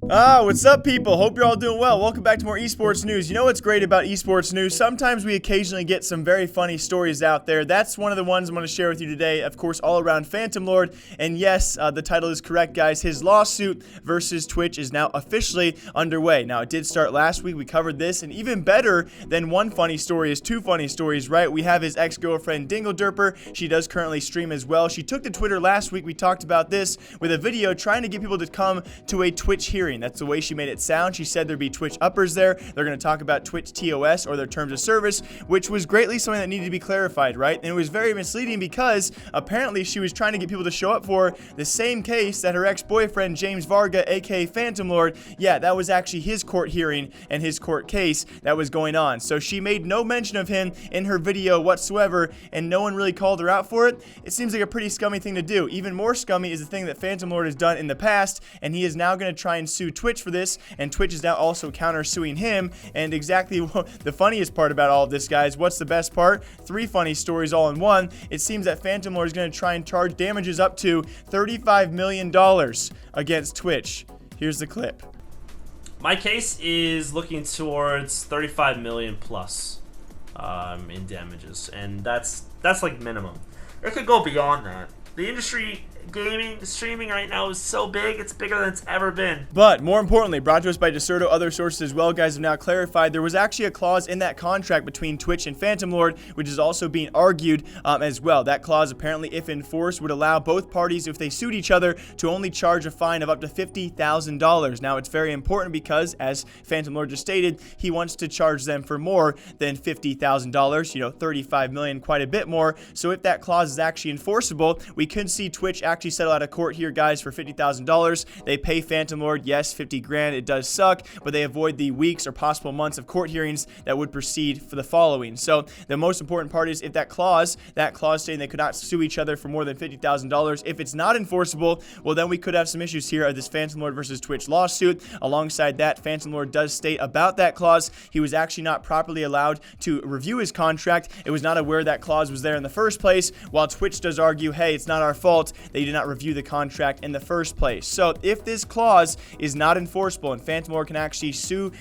What's up, people? Hope you're all doing well. Welcome back to more esports news. You know what's great about esports news? Sometimes we occasionally get some very funny stories out there. That's one of the ones I'm going to share with you today, of course, all around PhantomL0rd. And yes, the title is correct, guys. His lawsuit versus Twitch is now officially underway. Now, it did start last week. We covered this, and even better than one funny story is two funny stories, right? We have his ex-girlfriend, Dingledurper. She does currently stream as well. She took to Twitter last week. We talked about this with a video trying to get people to come to a Twitch hearing. That's the way she made it sound. She said there'd be Twitch uppers there. They're going to talk about Twitch TOS, or their terms of service, which was greatly something that needed to be clarified, right? And it was very misleading because apparently she was trying to get people to show up for the same case that her ex-boyfriend, James Varga, aka PhantomL0rd, yeah, that was actually his court hearing and his court case that was going on. So she made no mention of him in her video whatsoever, and no one really called her out for it. It seems like a pretty scummy thing to do. Even more scummy is the thing that PhantomL0rd has done in the past, and he is now going to try and sue Twitch for this, and Twitch is now also counter-suing him. And exactly the funniest part about all of this, guys, what's the best part? Three funny stories all in one. It seems that PhantomL0rd is going to try and charge damages up to $35 million against Twitch. Here's the clip. My case is looking towards 35 million plus in damages, and that's like minimum. It could go beyond that. The industry, gaming, streaming right now is so big, it's bigger than it's ever been. But more importantly, brought to us by Decerto, other sources as well, guys, have now clarified there was actually a clause in that contract between Twitch and PhantomL0rd, which is also being argued as well. That clause, apparently, if enforced, would allow both parties, if they sued each other, to only charge a fine of up to $50,000. Now, it's very important because, as PhantomL0rd just stated, he wants to charge them for more than $50,000, you know, $35 million, quite a bit more. So if that clause is actually enforceable, we could see Twitch actually settle out of court here, guys, for $50,000. They pay PhantomL0rd, yes, 50 grand. It does suck, but they avoid the weeks or possible months of court hearings that would proceed for the following. So the most important part is if that clause saying they could not sue each other for more than $50,000, if it's not enforceable, well, then we could have some issues here of this PhantomL0rd versus Twitch lawsuit. Alongside that, PhantomL0rd does state about that clause, he was actually not properly allowed to review his contract. It was not aware that clause was there in the first place, while Twitch does argue, hey, it's not our fault. They did not review the contract in the first place. So if this clause is not enforceable and PhantomL0rd can actually sue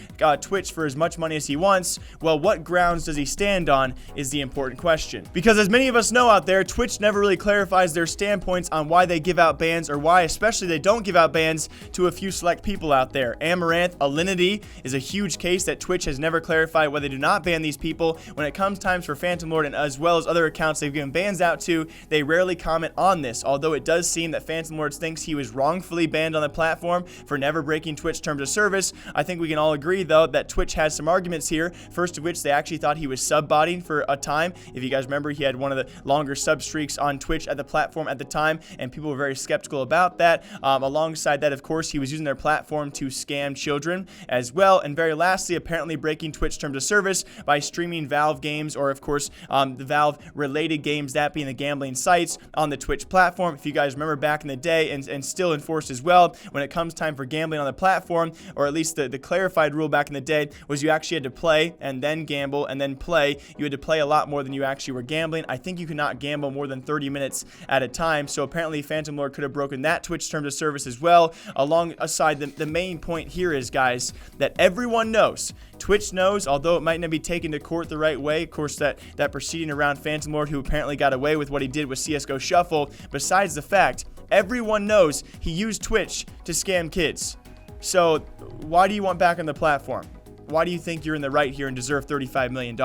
Twitch for as much money as he wants, well, what grounds does he stand on is the important question. Because as many of us know out there, Twitch never really clarifies their standpoints on why they give out bans, or why especially they don't give out bans to a few select people out there. Amaranth, Alinity is a huge case that Twitch has never clarified why they do not ban these people. When it comes times for PhantomL0rd and as well as other accounts they've given bans out to, they rarely comment on this, although it does seem that PhantomL0rd thinks he was wrongfully banned on the platform for never breaking Twitch terms of service. I think we can all agree, though, that Twitch has some arguments here, first of which they actually thought he was sub-botting for a time. If you guys remember, he had one of the longer sub streaks on Twitch at the platform at the time, and people were very skeptical about that. Alongside that, of course, he was using their platform to scam children as well. And very lastly, apparently breaking Twitch terms of service by streaming Valve games, or of course, the Valve-related games, that being the gambling sites on the Twitch platform. If you guys remember back in the day, and still enforced as well, when it comes time for gambling on the platform, or at least the clarified rule back in the day was you actually had to play and then gamble and then play. You had to play a lot more than you actually were gambling. I think you could not gamble more than 30 minutes at a time. So apparently PhantomL0rd could have broken that Twitch terms of service as well. Alongside the main point here is, guys, that everyone knows, Twitch knows, although it might not be taken to court the right way. Of course, that proceeding around PhantomL0rd, who apparently got away with what he did with CSGO Shuffle, besides the fact everyone knows he used Twitch to scam kids. So why do you want back on the platform? Why do you think you're in the right here and deserve $35 million?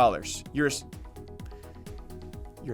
You're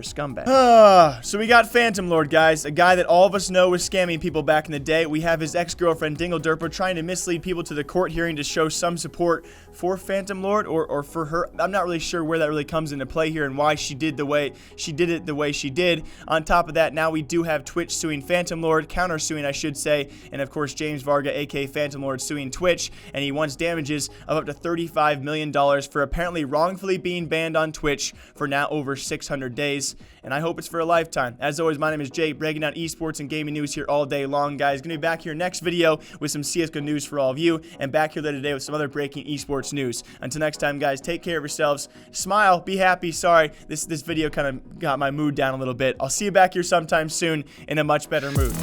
a scumbag. So we got PhantomL0rd, guys, a guy that all of us know was scamming people back in the day. We have his ex-girlfriend, Dingledurper, trying to mislead people to the court hearing to show some support for PhantomL0rd or for her. I'm not really sure where that really comes into play here and why she did it the way she did. On top of that, now we do have Twitch suing PhantomL0rd, counter-suing, I should say, and of course James Varga, aka PhantomL0rd, suing Twitch, and he wants damages of up to $35 million for apparently wrongfully being banned on Twitch for now over 600 days. And I hope it's for a lifetime. As always, my name is Jay, breaking down esports and gaming news here all day long, guys. Gonna be back here next video with some CSGO news for all of you, and back here later today with some other breaking esports news. Until next time, guys, take care of yourselves. Smile, be happy. Sorry, this video kind of got my mood down a little bit. I'll see you back here sometime soon in a much better mood.